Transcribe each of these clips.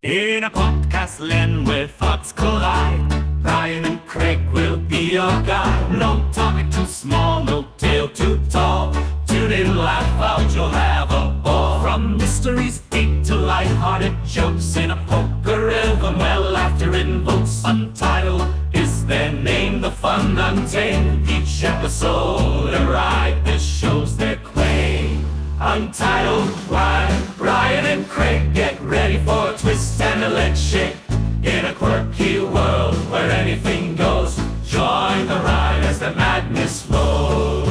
In a podcast land where thoughts collide, Brian and Craig will be your guide. No topic too small, no tale too tall. Tune in, laugh out, you'll have a ball. From mysteries deep to light-hearted jokes in a poker rhythm where laughter invokes. Untitled is their name, the fun untamed. Each episode a ride, this shows their claim. Untitled, Brian and Craig, get ready for a twist and a leg shake. In a quirky world where anything goes, join the ride as the madness flows.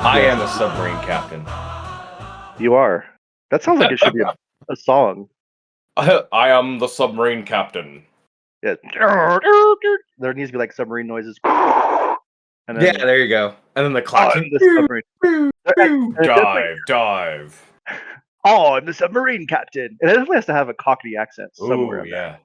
I am the submarine captain. You are. That sounds like it should be a song. I am the submarine captain. Yeah. There needs to be like submarine noises. And then, Yeah, there you go. And then the clock. I'm the submarine. Dive. Oh, I'm the submarine captain. It definitely has to have a Cockney accent somewhere. Ooh, yeah.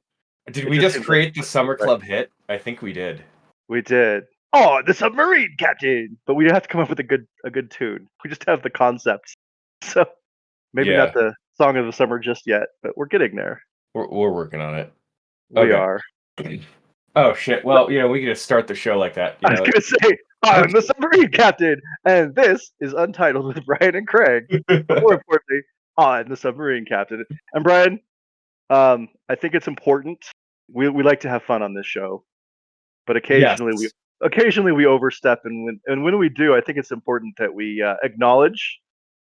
Did It we just just seems create like- the summer club hit? I think we did. We did. Oh, the submarine captain. But we have to come up with a good tune. We just have the concept. So maybe Yeah. not the song of the summer just yet, but we're getting there. We're working on it. We Okay. are. Oh shit! Well, we could just start the show like that. I was gonna say, I'm the submarine captain, and this is Untitled with Brian and Craig. But more importantly, I'm the submarine captain. And Brian, I think it's important. We like to have fun on this show, but occasionally we overstep, and when we do, I think it's important that we acknowledge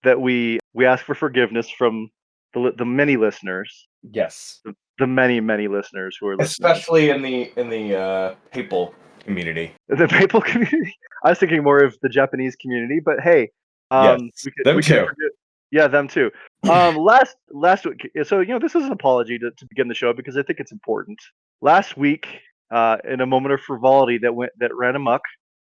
that we ask for forgiveness from the many listeners, Yes, the many listeners who are listening. especially in the people community. The people community. I was thinking more of the Japanese community, but hey, Yes, them we too. can forget. Yeah, them too. Last week, so this is an apology to begin the show because I think it's important. Last week, in a moment of frivolity that ran amok,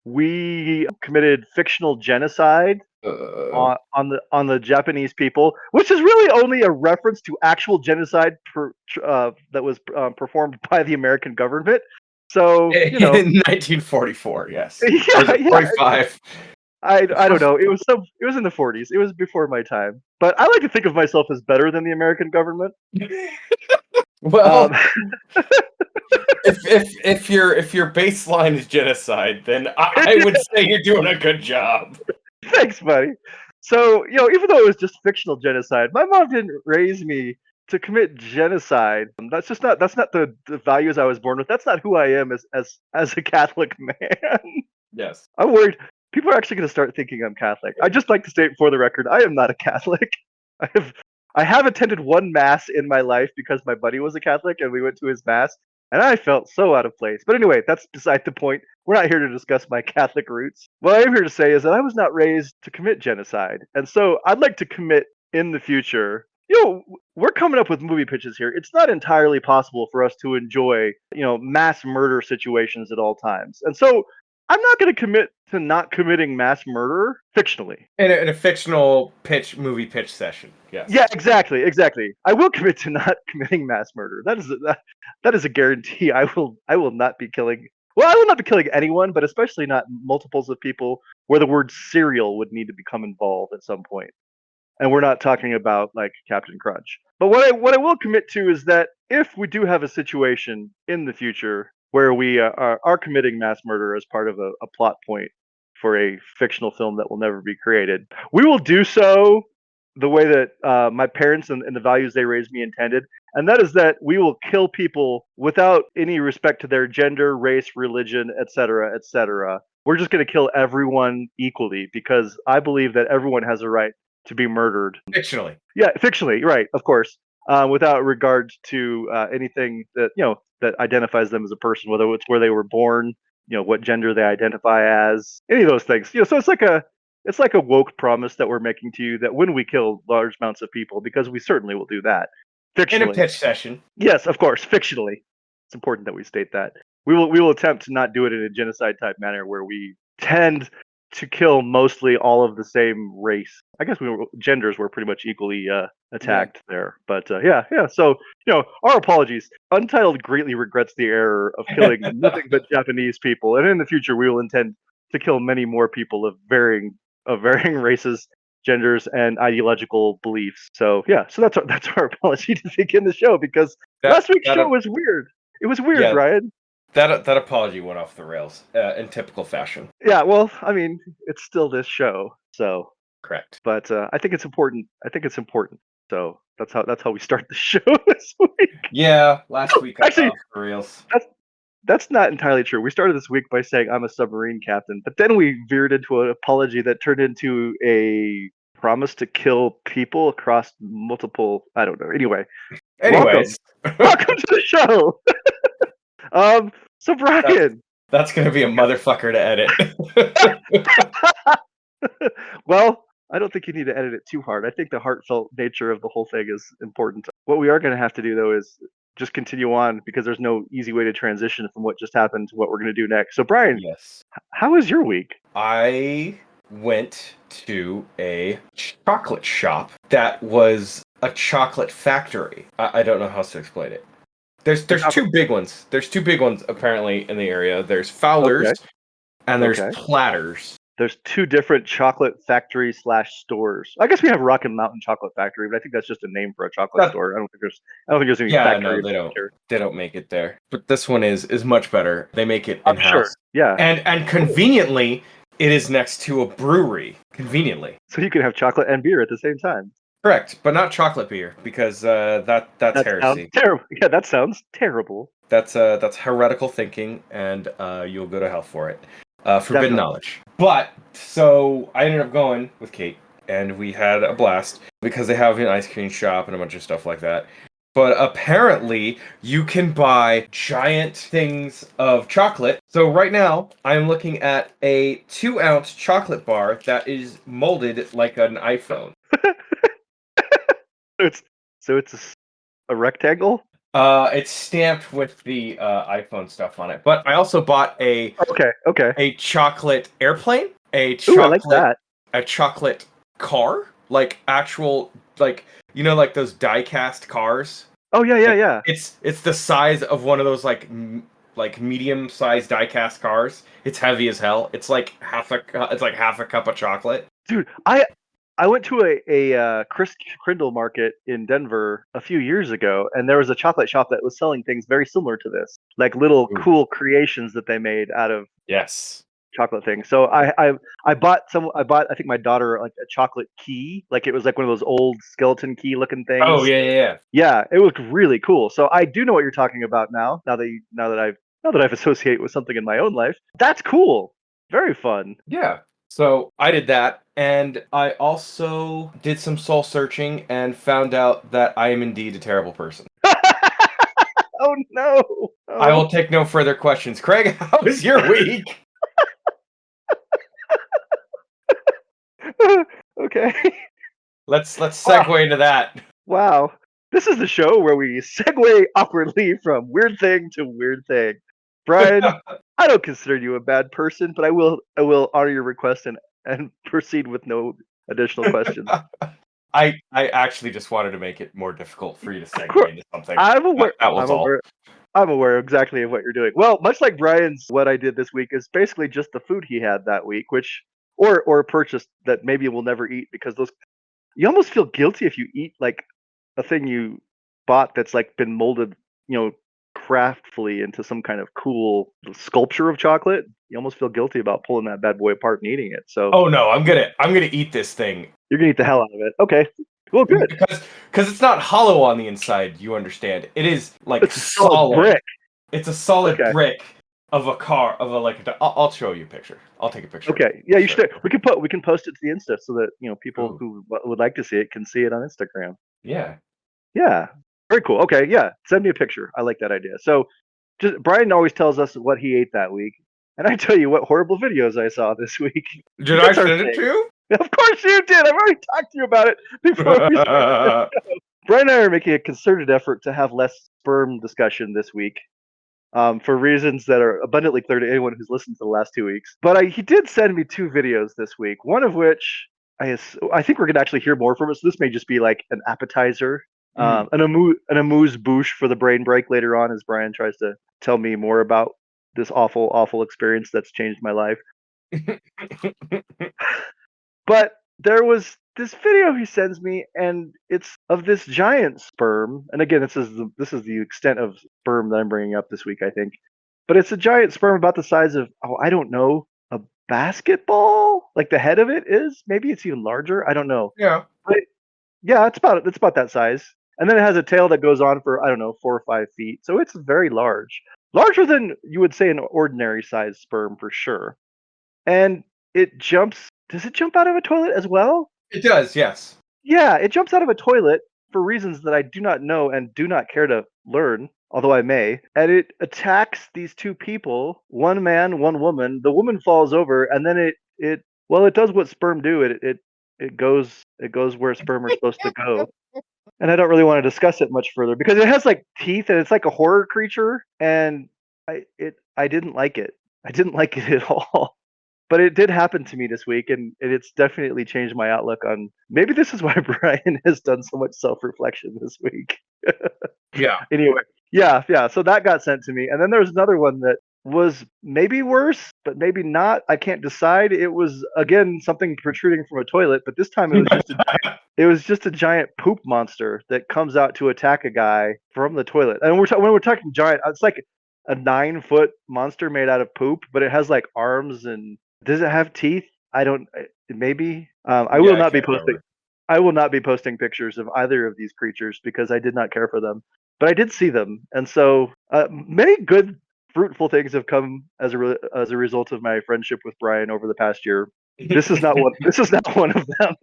we committed fictional genocide on the Japanese people, which is really only a reference to actual genocide that was performed by the American government. So in 1944, yes. Yeah, 45. I don't know. It was in the 40s. It was before my time. But I like to think of myself as better than the American government. Well, if your baseline is genocide, then I would say you're doing a good job. Thanks, buddy. So, even though it was just fictional genocide, my mom didn't raise me to commit genocide. That's not the values I was born with. That's not who I am as a Catholic man. Yes. I'm worried people are actually going to start thinking I'm Catholic. I just like to state for the record, I am not a Catholic. I have attended one mass in my life because my buddy was a Catholic and we went to his mass, and I felt so out of place. But anyway, that's beside the point. We're not here to discuss my Catholic roots. What I am here to say is that I was not raised to commit genocide, and so I'd like to commit in the future. We're coming up with movie pitches here. It's not entirely possible for us to enjoy, mass murder situations at all times. And so I'm not going to commit to not committing mass murder fictionally. In a fictional movie pitch session. Yes. Yeah, exactly. I will commit to not committing mass murder. That is a guarantee. I will not be killing. Well, I will not be killing anyone, but especially not multiples of people where the word serial would need to become involved at some point. And we're not talking about like Captain Crunch. But what I will commit to is that if we do have a situation in the future where we are committing mass murder as part of a plot point for a fictional film that will never be created, we will do so the way that my parents and the values they raised me intended. And that is that we will kill people without any respect to their gender, race, religion, etc., etc. We're just going to kill everyone equally because I believe that everyone has a right to be murdered. Fictionally. Yeah, fictionally, right, of course. Without regard to anything that that identifies them as a person, whether it's where they were born, what gender they identify as, any of those things. So it's like a woke promise that we're making to you that when we kill large amounts of people, because we certainly will do that, fictionally. In a pitch session. Yes, of course, fictionally. It's important that we state that we will attempt to not do it in a genocide type manner where we tend to kill mostly all of the same race. I guess genders were pretty much equally attacked there. But yeah. So, our apologies. Untitled greatly regrets the error of killing nothing but Japanese people. And in the future, we will intend to kill many more people of varying races genders, and ideological beliefs. So yeah, so that's our apology to begin the show because last week's show was weird. It was weird, Yeah. Brian. That apology went off the rails in typical fashion. Yeah, well, I mean, it's still this show, so Correct. but I think it's important. So that's how we start the show this week. Yeah, last week I Actually, off the rails. That's not entirely true. We started this week by saying I'm a submarine captain, but then we veered into an apology that turned into a promise to kill people across multiple. I don't know. Anyway, Anyways, welcome to the show. So Brian, that's gonna be a motherfucker to edit. well, I don't think you need to edit it too hard. I think the heartfelt nature of the whole thing is important. What we are going to have to do though is just continue on because there's no easy way to transition from what just happened to what we're going to do next. So Brian, Yes. how was your week? I went to a chocolate shop that was a chocolate factory. I don't know how else to explain it. There's two big ones. There's two big ones apparently in the area. There's Fowler's and there's Platters. There's two different chocolate factory / stores. I guess we have Rock and Mountain Chocolate Factory, but I think that's just a name for a chocolate store. I don't think there's any factory. No, they don't make it there. But this one is much better. They make it in house. Sure. Yeah. And conveniently, it is next to a brewery. Conveniently. So you can have chocolate and beer at the same time. Correct, but not chocolate beer because that's heresy. Terrible. Yeah, that sounds terrible. That's heretical thinking, and you'll go to hell for it. Forbidden knowledge. But so I ended up going with Kate, and we had a blast because they have an ice cream shop and a bunch of stuff like that. But apparently, you can buy giant things of chocolate. So right now, I'm looking at a 2-ounce chocolate bar that is molded like an iPhone. So it's a rectangle. It's stamped with the iPhone stuff on it. But I also bought a chocolate airplane, a chocolate car, like actual like those die-cast cars. Oh yeah. It's the size of one of those like medium-sized die-cast cars. It's heavy as hell. It's like half a cup of chocolate. Dude, I went to a Chris Crindle market in Denver a few years ago, and there was a chocolate shop that was selling things very similar to this, like little cool creations that they made out of chocolate things. So I bought I think my daughter like a chocolate key, like it was like one of those old skeleton key looking things. Oh yeah. Yeah, it looked really cool. So I do know what you're talking about now. Now that I've associated with something in my own life, that's cool. Very fun. Yeah. So I did that, and I also did some soul searching and found out that I am indeed a terrible person. Oh no! Oh. I will take no further questions. Craig, how was your week? Okay. Let's segue into that. Wow. This is the show where we segue awkwardly from weird thing to weird thing. Brian, I don't consider you a bad person, but I will honor your request and proceed with no additional questions. I actually just wanted to make it more difficult for you to segue into something. I'm aware. That was all. I'm aware exactly of what you're doing. Well, much like Brian's, what I did this week is basically just the food he had that week, which or purchased that maybe we'll never eat because those you almost feel guilty if you eat like a thing you bought that's like been molded, craftfully into some kind of cool sculpture of chocolate. You almost feel guilty about pulling that bad boy apart and eating it. So oh no, I'm gonna eat this thing. You're gonna eat the hell out of it. Okay. Well, good. Because it's not hollow on the inside. You understand? It is like it's solid brick. It's a solid brick of a car I'll show you a picture. I'll take a picture. Okay. Yeah, you should. We can post it to the Insta so that people who would like to see it can see it on Instagram. Yeah. Yeah. Very cool. Okay. Yeah. Send me a picture. I like that idea. So, Brian always tells us what he ate that week, and I tell you what horrible videos I saw this week. Did I send it to you? Of course you did. I've already talked to you about it before we started. Brian and I are making a concerted effort to have less sperm discussion this week, for reasons that are abundantly clear to anyone who's listened to the last 2 weeks. But he did send me 2 videos this week. One of which I think we're going to actually hear more from it. So this may just be like an appetizer, an amuse-bouche for the brain break later on as Brian tries to tell me more about this awful, awful experience that's changed my life. But there was this video he sends me, and it's of this giant sperm. And again, this is the extent of sperm that I'm bringing up this week, I think. But it's a giant sperm about the size of, oh, I don't know, a basketball. Like the head of it is. Maybe it's even larger. I don't know. Yeah. But yeah, it's about that size. And then it has a tail that goes on for, I don't know, 4 or 5 feet. So it's very large, larger than you would say an ordinary size sperm for sure. And it jumps. Does it jump out of a toilet as well? It does, yes. Yeah, it jumps out of a toilet for reasons that I do not know and do not care to learn, although I may. And it attacks these two people, one man, one woman. The woman falls over, and then it does what sperm do. It goes where sperm are supposed to go. And I don't really want to discuss it much further because it has like teeth and it's like a horror creature, and I didn't like it. I didn't like it at all. But it did happen to me this week, and it's definitely changed my outlook on maybe this is why Brian has done so much self-reflection this week. Yeah. Anyway, yeah. So that got sent to me, and then there was another one that was maybe worse, but maybe not. I can't decide. It was again something protruding from a toilet, but this time it was just a giant poop monster that comes out to attack a guy from the toilet. And when we're talking giant, it's like a 9-foot monster made out of poop, but it has like arms and does it have teeth? I don't. Maybe. I will not be posting. Remember. I will not be posting pictures of either of these creatures because I did not care for them, but I did see them, and so many good, fruitful things have come as a result of my friendship with Brian over the past year. This is not one. This is not one of them.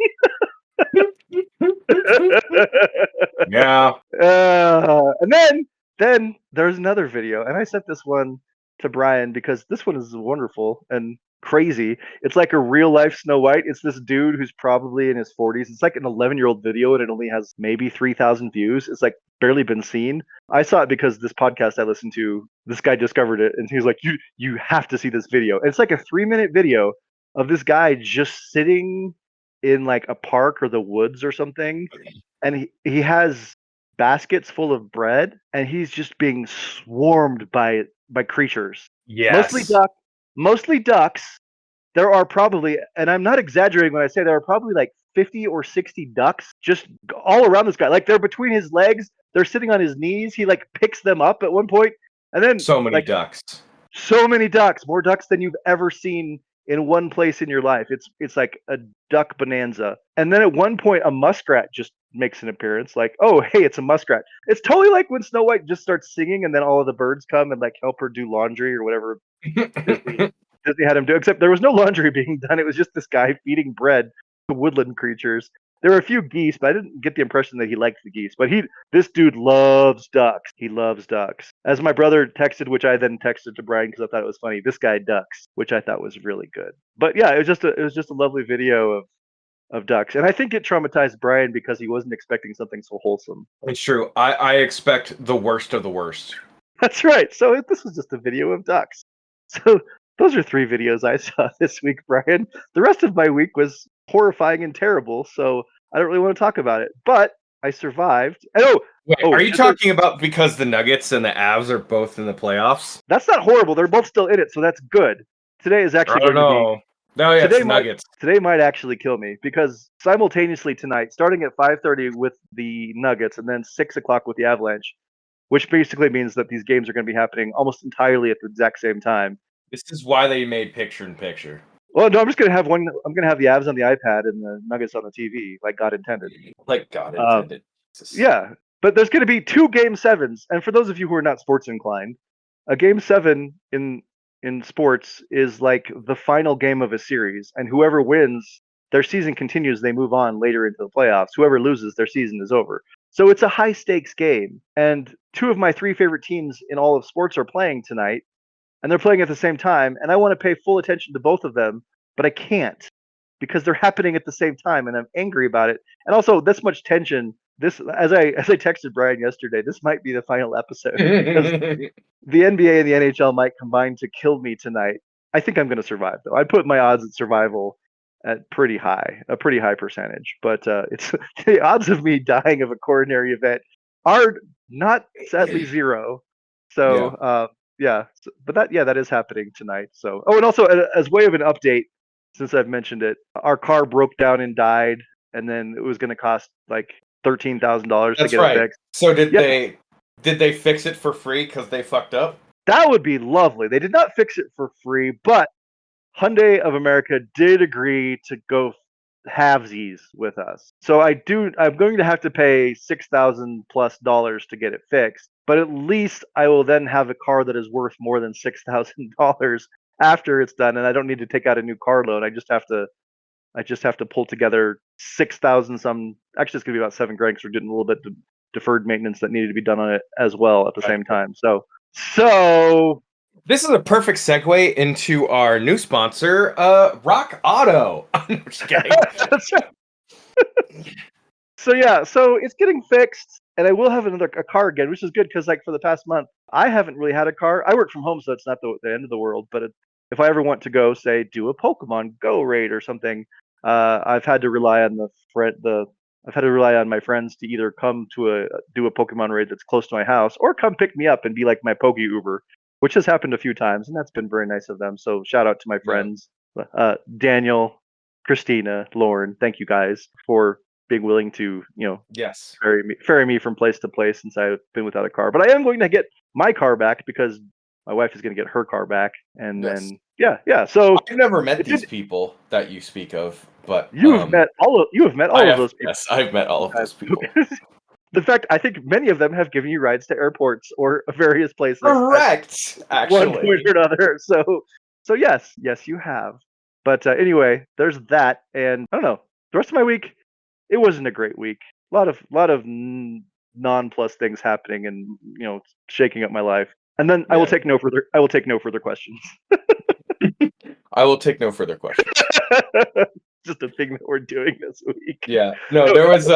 Yeah. And then there's another video, and I sent this one to Brian because this one is wonderful and crazy. It's like a real life Snow White. It's this dude who's probably in his 40s. It's like an 11-year-old video, and it only has maybe 3,000 views. It's like barely been seen. I saw it because this podcast I listened to, this guy discovered it, and he was like, "You have to see this video." And it's like a 3-minute video of this guy just sitting in like a park or the woods or something, and he has baskets full of bread, and he's just being swarmed by creatures. Yes. Mostly ducks. There are probably, and I'm not exaggerating when I say there are probably like 50 or 60 ducks just all around this guy. Like they're between his legs, they're sitting on his knees. He like picks them up at one point, and then So many like ducks. so many ducks, more ducks than you've ever seen in one place in your life. It's like a duck bonanza. And then at one point a muskrat just makes an appearance, like, oh hey, it's a muskrat. It's totally like when Snow White just starts singing and then all of the birds come and like help her do laundry or whatever Disney had him do, except there was no laundry being done. It was just this guy feeding bread to woodland creatures. There were a few geese, but I didn't get the impression that he liked the geese. But this dude loves ducks. He loves ducks. As my brother texted, which I then texted to Brian because I thought it was funny. This guy ducks, which I thought was really good. But yeah, it was just a lovely video of ducks, and I think it traumatized Brian because he wasn't expecting something so wholesome. It's true. I expect the worst of the worst. That's right. So this was just a video of ducks. So those are 3 videos I saw this week, Brian. The rest of my week was horrifying and terrible, so I don't really want to talk about it. But I survived. And Wait, are you talking about because the Nuggets and the Avs are both in the playoffs? that's not horrible. They're both still in it, so that's good. Today is actually I don't going to be. know. No, yeah, it's the Nuggets. Today might actually kill me because simultaneously tonight, starting at 5:30 with the Nuggets and then 6 o'clock with the Avalanche, which basically means that these games are going to be happening almost entirely at the exact same time. This is why they made picture-in-picture. Well, no, I'm just going to have one. I'm going to have the Avs on the iPad and the Nuggets on the TV, like God intended. Like God intended. Yeah, but there's going to be 2 Game 7s, and for those of you who are not sports inclined, a Game 7 in sports is like the final game of a series, and whoever wins, their season continues. They move on later into the playoffs. Whoever loses, their season is over. So it's a high stakes game, and 2 of my 3 favorite teams in all of sports are playing tonight, and they're playing at the same time, and I want to pay full attention to both of them, but I can't because they're happening at the same time, and I'm angry about it. And also, this much tension. This, as I texted Brian yesterday, this might be the final episode because the NBA and the NHL might combine to kill me tonight. I think I'm going to survive, though. I put my odds at survival at a pretty high percentage. But it's the odds of me dying of a coronary event are not sadly 0. So yeah, but that is happening tonight. So and also as way of an update, since I've mentioned it. Our car broke down and died, and then it was going to cost like $13,000 to That's get it right. fixed. So did Yeah. they fix it for free because they fucked up? That would be lovely. They did not fix it for free, but Hyundai of America did agree to go halvesies with us. So I'm going to have to pay $6,000+ to get it fixed, but at least I will then have a car that is worth more than $6,000 after it's done, and I don't need to take out a new car loan. I just have to pull together 6,000 some. Actually, it's going to be about 7 grand because we're getting a little bit deferred maintenance that needed to be done on it as well at the same time. So This is a perfect segue into our new sponsor, Rock Auto. I'm just kidding. that's right. So yeah, so it's getting fixed, and I will have a car again, which is good because like for the past month, I haven't really had a car. I work from home, so it's not the end of the world. But if I ever want to go, say, do a Pokemon Go raid or something, I've had to rely on I've had to rely on my friends to either come to do a Pokemon raid that's close to my house, or come pick me up and be like my Poke Uber, which has happened a few times, and that's been very nice of them. So shout out to my friends, Daniel, Christina, Lauren. Thank you guys for being willing to, Yes. ferry me from place to place since I've been without a car. But I am going to get my car back because my wife is going to get her car back, and Yes. then yeah. So I've never met these people that you speak of, but you have met all of those people. Yes, I've met all of those people. In fact, I think many of them have given you rides to airports or various places. Correct. At one Actually, point or another. So yes, you have. But anyway, there's that, and I don't know. The rest of my week, it wasn't a great week. A lot of non-plus things happening, and shaking up my life. And then I will take no further questions. I will take no further questions. Just a thing that we're doing this week. Yeah. No, there was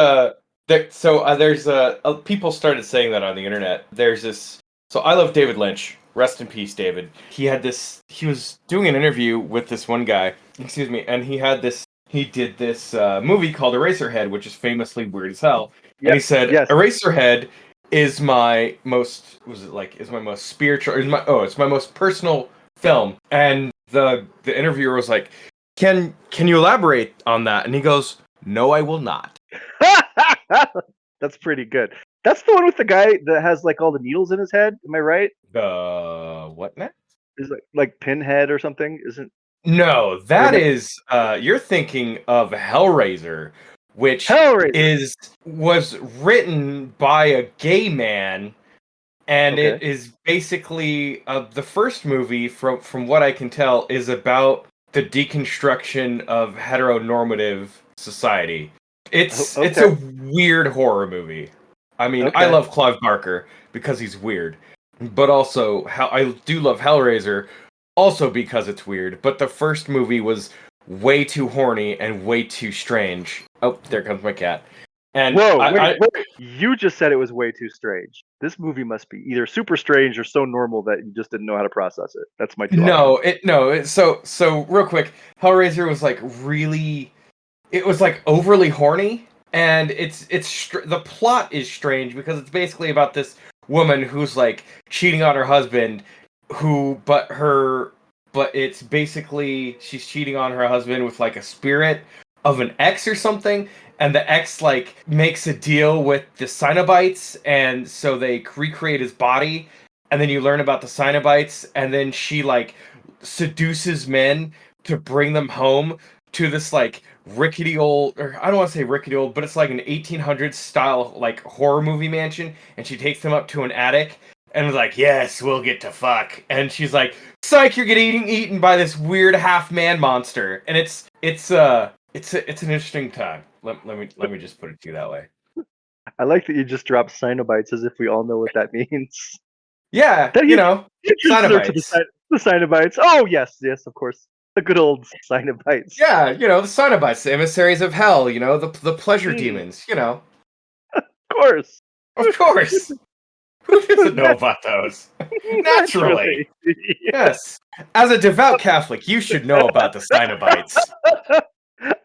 there's people started saying that on the internet. There's this. So I love David Lynch. Rest in peace, David. He was doing an interview with this one guy. Excuse me, and he did this movie called Eraserhead, which is famously weird as hell. Yep. And he said, yes. Eraserhead is my most spiritual, it's my most personal film. And the interviewer was like, Can you elaborate on that? And he goes, No, I will not. That's pretty good. That's the one with the guy that has like all the needles in his head. Am I right? What next? Is it like Pinhead or something? Isn't? No, that is you're thinking of Hellraiser, which was written by a gay man, and it is basically the first movie from what I can tell is about the deconstruction of heteronormative society. It's a weird horror movie. I mean, I love Clive Barker because he's weird, but also I do love Hellraiser also because it's weird. But the first movie was way too horny and way too strange. Oh, there comes my cat. And wait. You just said it was way too strange. This movie must be either super strange or so normal that you just didn't know how to process it. That's my two options. So real quick, Hellraiser was like it was like overly horny, and the plot is strange because it's basically about this woman who's like cheating on her husband, but it's basically she's cheating on her husband with like a spirit of an ex or something, and the ex like makes a deal with the Cenobites, and so they recreate his body, and then you learn about the Cenobites, and then she like seduces men to bring them home to this like rickety old, or I don't want to say rickety old, but it's like an 1800s style like horror movie mansion, and she takes them up to an attic and was like, yes, we'll get to fuck, and she's like, psych, you're getting eaten by this weird half man monster, and it's an interesting time. Let me just put it to you that way. I like that you just dropped Cenobites as if we all know what that means. Yeah, Cenobites. The Cenobites. Oh yes, of course. The good old Cenobites. Yeah, the Cenobites, the emissaries of hell, the pleasure demons, Of course. Of course. Who doesn't know about those? Naturally. Yes. As a devout Catholic, you should know about the Cenobites.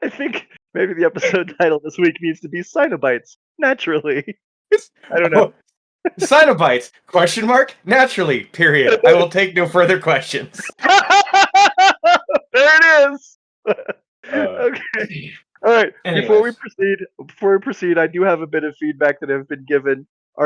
I think maybe the episode title this week needs to be Cenobites. Naturally. I don't know. Cenobites? Question mark? Naturally. Period. I will take no further questions. There it is. Okay. All right. Anyways, Before we proceed, I do have a bit of feedback that have been given. uh,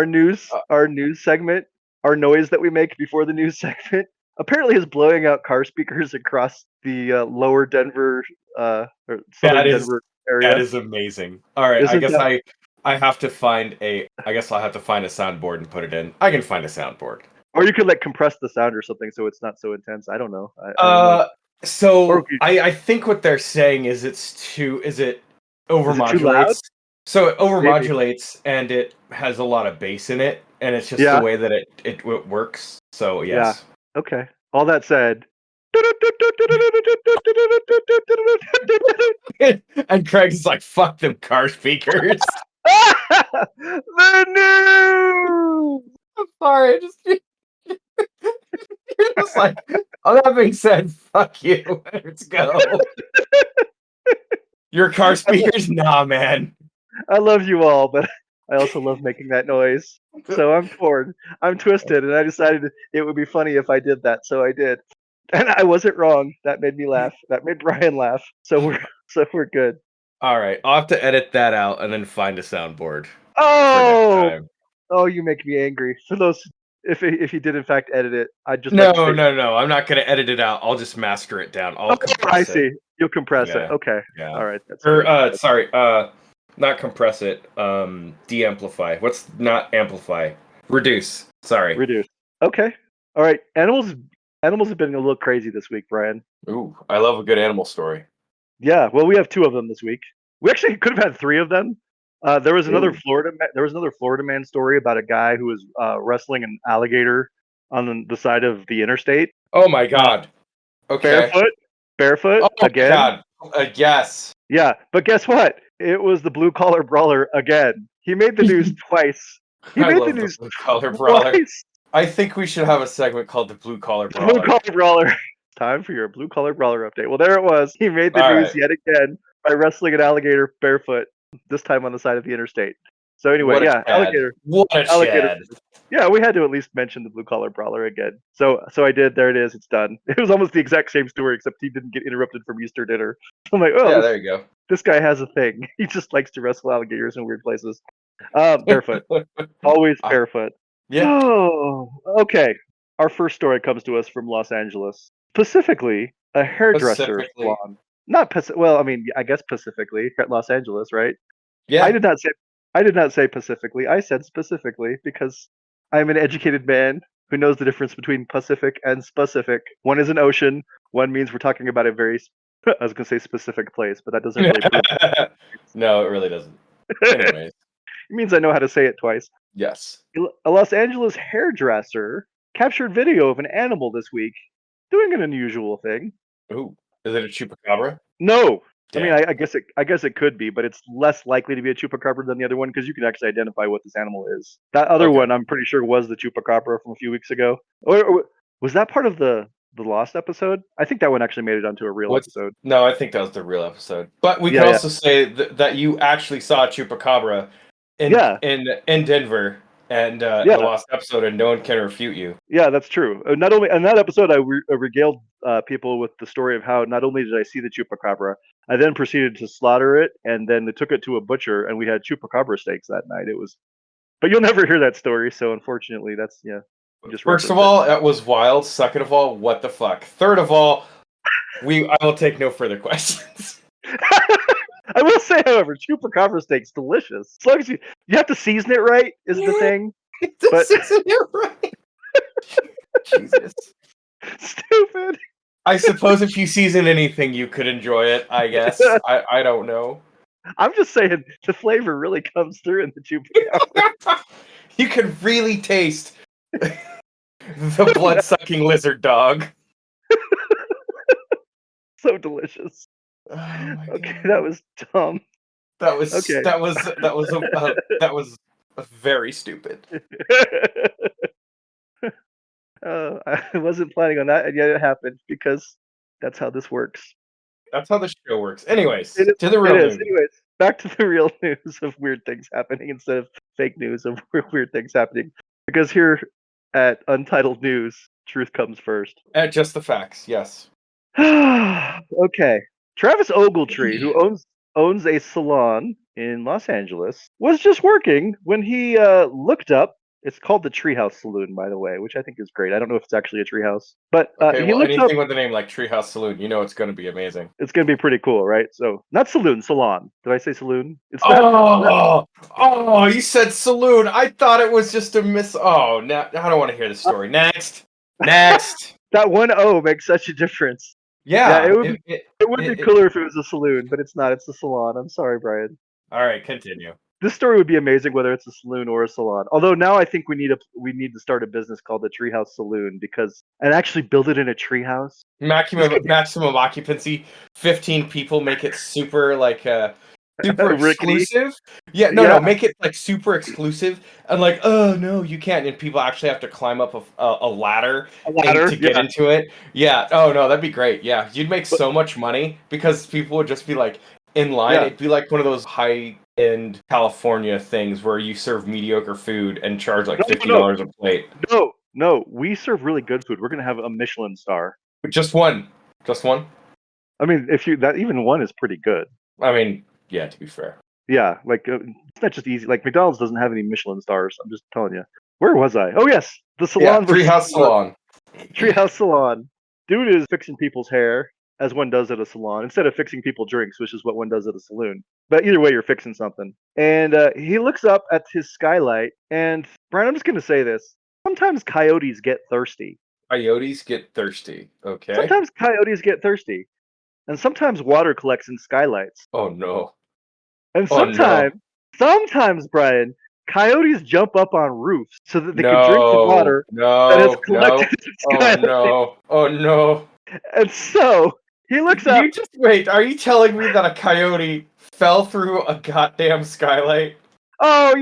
Our news segment, our noise that we make before the news segment, apparently is blowing out car speakers across the lower Denver, or that southern is Denver that area. is amazing. All right, Isn't that? I have to find a I guess I'll have to find a soundboard and put it in. I can find a soundboard. Or you could like compress the sound or something so it's not so intense. I don't know. I don't know. Uh, Or so I think what they're saying is it is it too loud? overmodulates. So it Maybe. overmodulates and it has a lot of bass in it, and it's just the Yeah. way that it works. So Yeah. yes. Okay. All that said. And Craig's like, "Fuck them car speakers." The news. I'm sorry, you're just like, oh, that being said, fuck you. Let's go. Your car speakers? Nah, man. I love you all, but I also love making that noise. So I'm torn. I'm twisted, and I decided it would be funny if I did that, so I did. And I wasn't wrong. That made me laugh. That made Brian laugh. So we're good. All right, I'll have to edit that out and then find a soundboard for next Oh, time. oh, you make me angry. For those, if you did in fact edit it, I'd just like No, to say, no. I'm not gonna edit it out. I'll just master it down. I'll oh, I compress it. see. You'll compress it. Yeah, Okay. yeah. All right. That's Or good. sorry, not compress it. De-amplify. What's not amplify? Reduce. Sorry. Reduce. Okay. All right. Animals have been a little crazy this week, Brian. Ooh, I love a good animal story. Yeah. Well, we have two of them this week. We actually could have had three of them. There was another Ooh. Florida man story about a guy who was wrestling an alligator on the side of the interstate, Oh my uh, god. Okay. barefoot, barefoot Oh my again. god. Yes. Yeah, but guess what? It was the blue collar brawler again. He made the news twice. He I made the love the news blue collar brawler. twice. I think we should have a segment called the blue collar The blue brawler. collar brawler. Time for your blue collar brawler update. Well, there it was. He made the All news right. yet again by wrestling an alligator barefoot. This time on the side of the interstate. So anyway, What a yeah, chad. What a alligator. chad. Yeah, we had to at least mention the blue collar brawler again. So I did. There it is. It's done. It was almost the exact same story, except he didn't get interrupted from Easter dinner. I'm like, oh, Yeah, there you this guy has a thing. He just likes to wrestle alligators in weird places. Barefoot. go. Always barefoot. Yeah. Oh, okay. Our first story comes to us from Los Angeles. Specifically, a hairdresser Specifically. salon. Not well, I mean, I guess specifically at Los Angeles, right? I Yeah. did not say Pacifically. I said specifically because I'm an educated man who knows the difference between Pacific and specific. One is an ocean. One means we're talking about a very, I was going to say specific place, but that doesn't really prove No, it really doesn't. it. Anyways. It means I know how to say it twice. Yes. A Los Angeles hairdresser captured video of an animal this week doing an unusual thing. Ooh. Is it a chupacabra? No, I mean, Damn. I guess it could be, but it's less likely to be a chupacabra than the other one because you can actually identify what this animal is. That other Okay. one, I'm pretty sure, was the chupacabra from a few weeks ago. Or was that part of the Lost episode? I think that one actually made it onto a real episode. No, I think that was the real episode. But we Yeah, can yeah. also say that you actually saw a chupacabra in Yeah. in Denver and Yeah. the Lost episode, and no one can refute you. Yeah, that's true. Not only in that episode, I regaled people with the story of how not only did I see the chupacabra, I then proceeded to slaughter it, and then they took it to a butcher, and we had chupacabra steaks that night. It was, but you'll never hear that story, so unfortunately, that's you just First of reference it. all, that was wild. Second of all, what the fuck? Third of all, I will take no further questions. I will say, however, chupacabra steak's delicious. As long as you have to season it right is the thing. But- Isn't it right? Jesus. Stupid. I suppose if you season anything, you could enjoy it. I guess. I don't know. I'm just saying the flavor really comes through in the chupacabra. You can really taste the blood-sucking lizard dog. So delicious. Oh my Okay, God. that was dumb. That was Okay. that was very stupid. I wasn't planning on that, and yet it happened because that's how this works. That's how the show works. Anyways, It is. to the real news. Anyways, back to the real news of weird things happening instead of fake news of weird things happening. Because here at Untitled News, truth comes first. Just the facts, yes. Okay. Travis Ogletree, who owns a salon in Los Angeles, was just working when he looked up. It's called the Treehouse Saloon, by the way, which I think is great. I don't know if it's actually a treehouse, but Okay, he well, looks up. anything with a name like Treehouse Saloon, you know it's going to be amazing. It's going to be pretty cool, right? So not saloon, salon. Did I say saloon? It's not. Oh, you said saloon. I thought it was just a miss. Oh, now I don't want to hear the story. Next. That one O makes such a difference. Yeah, Yeah. it would be cooler if it was a saloon, but it's not. It's a salon. I'm sorry, Brian. All right, continue. This story would be amazing whether it's a saloon or a salon. Although now I think we need to start a business called the Treehouse Saloon and actually build it in a treehouse. Maximum occupancy, 15 people. Make it super super Rickety. exclusive. Yeah, no, Yeah, make it like super exclusive and like, oh no, you can't. And people actually have to climb up a ladder a ladder. to get Yeah, into it. Yeah. Oh no, that'd be great. Yeah, you'd make but, so much money because people would just be like in line. yeah. It'd be like one of those high-end California things where you serve mediocre food and charge like No, $50 a plate. no. We serve really good food. We're gonna have a Michelin star. Just one. Just one. I mean, if you that even one is pretty good. I mean, yeah, to be fair. Yeah, like it's not just easy. Like McDonald's doesn't have any Michelin stars. I'm just telling you. Where was I? Oh yes, the Yeah, salon versus Treehouse Salon. Treehouse Salon. Dude is fixing people's hair as one does at a salon instead of fixing people drinks, which is what one does at a saloon. But either way, you're fixing something. And he looks up at his skylight, and Brian, I'm just gonna say this: sometimes coyotes get thirsty. Coyotes get thirsty. Okay. Sometimes coyotes get thirsty, and sometimes water collects in skylights. Oh no. And Oh no. sometimes, Brian, coyotes jump up on roofs so that they can drink the No. water that has No. collected in Oh skylight. no. Oh no. And so he looks up. You just wait. Are you telling me that a coyote fell through a goddamn skylight? Oh,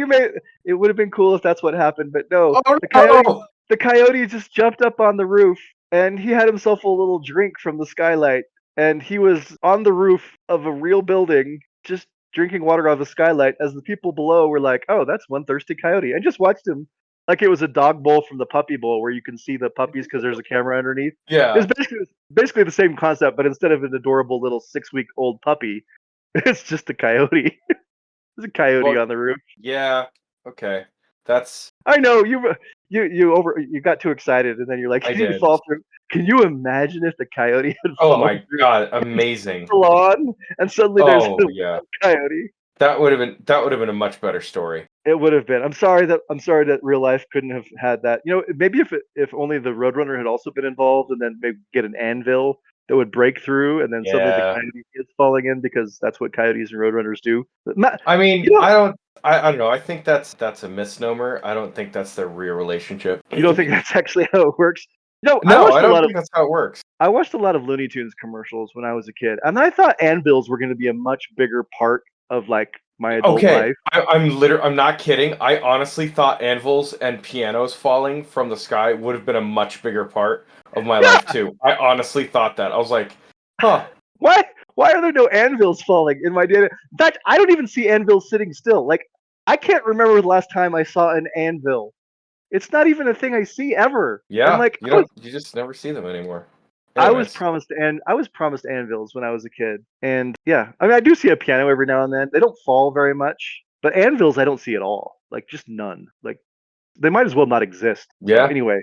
it would have been cool if that's what happened, but no. Oh The no. coyote just jumped up on the roof and he had himself a little drink from the skylight. And he was on the roof of a real building, just drinking water out of the skylight as the people below were like, oh, that's one thirsty coyote. I just watched him like it was a dog bowl from the puppy bowl where you can see the puppies because there's a camera underneath. Yeah. It's basically the same concept, but instead of an adorable little 6-week-old puppy, it's just a coyote. There's a coyote on the roof. Yeah. Okay. That's. I know you got too excited and then you're like, I you did. fall through. Can you imagine if the coyote had Oh fallen my through god! Amazing. the lawn and suddenly there's Oh a yeah. coyote? That would have been a much better story. It would have been. I'm sorry that real life couldn't have had that. You know, maybe if only the Roadrunner had also been involved, and then maybe get an anvil that would break through, and then suddenly the Yeah. coyote is falling in because that's what coyotes and Roadrunners do. I mean, You know, I don't know. I think that's a misnomer. I don't think that's their real relationship. you don't think that's actually how it works? No, No, I don't think that's how it works. I watched a lot of Looney Tunes commercials when I was a kid, and I thought anvils were going to be a much bigger part of like my adult Okay, life. I'm not kidding. I honestly thought anvils and pianos falling from the sky would have been a much bigger part of my life too. I honestly thought that. I was like, huh. Why? Why are there no anvils falling in my data? In fact, I don't even see anvils sitting still. Like, I can't remember the last time I saw an anvil. It's not even a thing I see ever. Yeah, And like, you just never see them anymore. I was Anyways. promised anvils when I was a kid, and yeah, I mean, I do see a piano every now and then. They don't fall very much, but anvils I don't see at all. Like, just none. Like, they might as well not exist. So Yeah. anyway,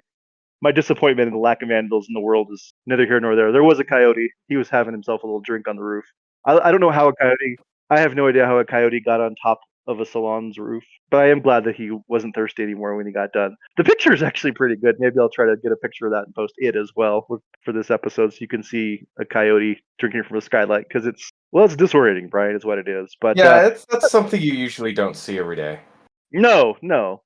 my disappointment in the lack of anvils in the world is neither here nor there. There was a coyote. He was having himself a little drink on the roof. I don't know how a coyote. I have no idea how a coyote got on top of a salon's roof, but I am glad that he wasn't thirsty anymore when he got done. The picture is actually pretty good. Maybe I'll try to get a picture of that and post it as well for this episode, so you can see a coyote drinking from a skylight because it's disorienting, Brian, is what it is. But Yeah, that's something you usually don't see every day. no.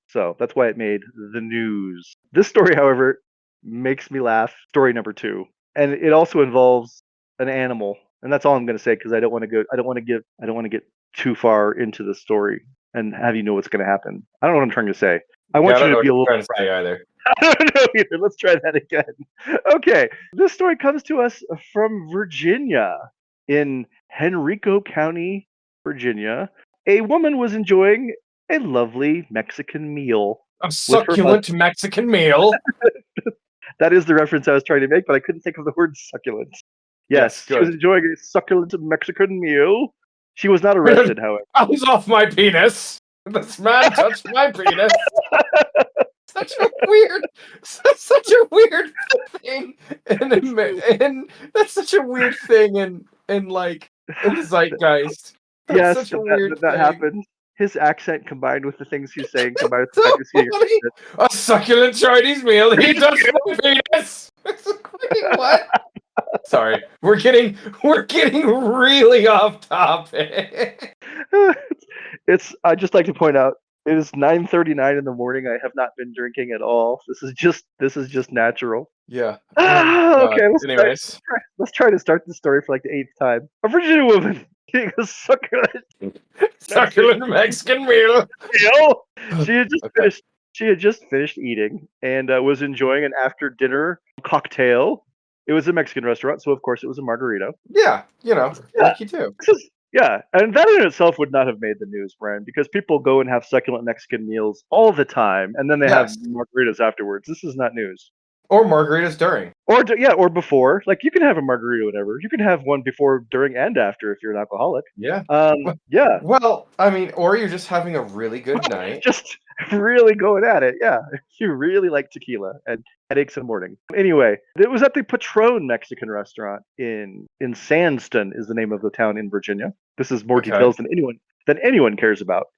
So that's why it made the news. This story, however, makes me laugh. Story number 2, and it also involves an animal, and that's all I'm going to say because I don't want to get too far into the story and have you know what's going to happen. I don't know what I'm trying to say. I want Yeah, I you don't know to be what a you're little. trying to say either. I don't know either. Let's try that again. Okay, this story comes to us from Virginia, in Henrico County, Virginia. A woman was enjoying a lovely Mexican meal. A succulent Mexican meal. That is the reference I was trying to make, but I couldn't think of the word succulent. Yes, she was good. enjoying a succulent Mexican meal. She was not arrested, however. I was off my penis. This man touched my penis. Such a weird thing, and that's such a weird thing in like in the zeitgeist. That's Yes, such a weird that thing. happened. His accent combined with the things he's saying combined with the So fact he's eating funny. A succulent Chinese meal. He touched my penis. What? Sorry, we're getting really off topic. It's. I'd just like to point out it is 9:39 in the morning. I have not been drinking at all. This is just natural. Yeah. Okay, Anyways, let's try to start the story for like the eighth time. A Virginia woman getting a succulent succulent Mexican meal. meal. She had just Okay. finished. She had just finished eating and was enjoying an after dinner cocktail. It was a Mexican restaurant, so of course it was a margarita. Yeah, like you do. Yeah, and that in itself would not have made the news, Brian, because people go and have succulent Mexican meals all the time, and then they have Yes. margaritas afterwards. This is not news. Or margaritas during. Or before. Like you can have a margarita, whatever. You can have one before, during, and after if you're an alcoholic. Yeah. Yeah, Well, I mean, or you're just having a really good night. just really going at it. Yeah, if you really like tequila and headaches in the morning. Anyway, it was at the Patron Mexican restaurant in Sandston, is the name of the town in Virginia. This is more Okay. details than anyone cares about.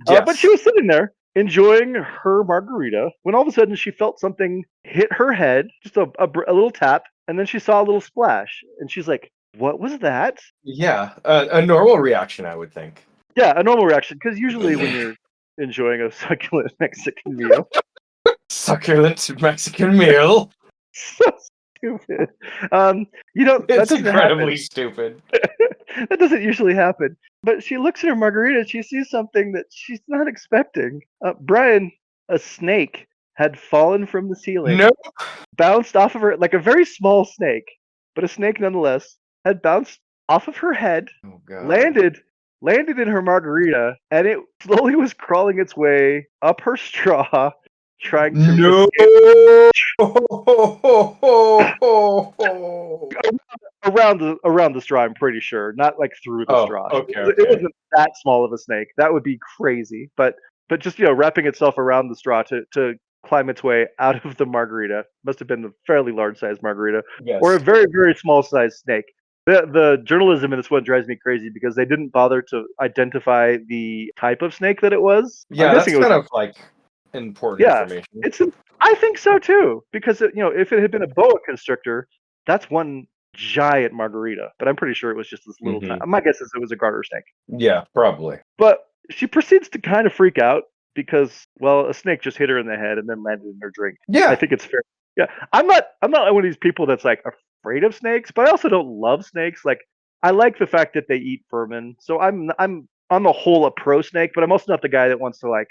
Yes. But she was sitting there enjoying her margarita when all of a sudden she felt something hit her head, just a little tap, and then she saw a little splash, and she's like, "What was that?" Yeah, a normal reaction, I would think. Yeah, a normal reaction, because usually when you're enjoying a succulent Mexican meal, Succulent Mexican meal. so stupid. That It's doesn't incredibly stupid. happen. That doesn't usually happen. But she looks at her margarita and she sees something that she's not expecting. Brian, a snake had fallen from the ceiling, No. bounced off of her, like a very small snake, but a snake nonetheless, had bounced off of her head, Oh god. landed in her margarita, and it slowly was crawling its way up her straw, trying to No. around the straw. I'm pretty sure, not like through the Oh, straw. okay, It okay. wasn't that small of a snake. That would be crazy. But just wrapping itself around the straw to climb its way out of the margarita. Must have been a fairly large sized margarita, Yes. or a very very small sized snake. The journalism in this one drives me crazy because they didn't bother to identify the type of snake that it was. Yeah, I'm that's guessing it was. kind of like important Yeah, information. I think so too, because if it had been a boa constrictor, that's one giant margarita. But I'm pretty sure it was just this little Mhm. tiny. My guess is it was a garter snake. Yeah, probably. But she proceeds to kind of freak out because, well, a snake just hit her in the head and then landed in her drink. Yeah. I think it's fair. Yeah, I'm not one of these people that's like afraid of snakes, but I also don't love snakes. Like I like the fact that they eat vermin, so I'm on the whole a pro snake, but I'm also not the guy that wants to like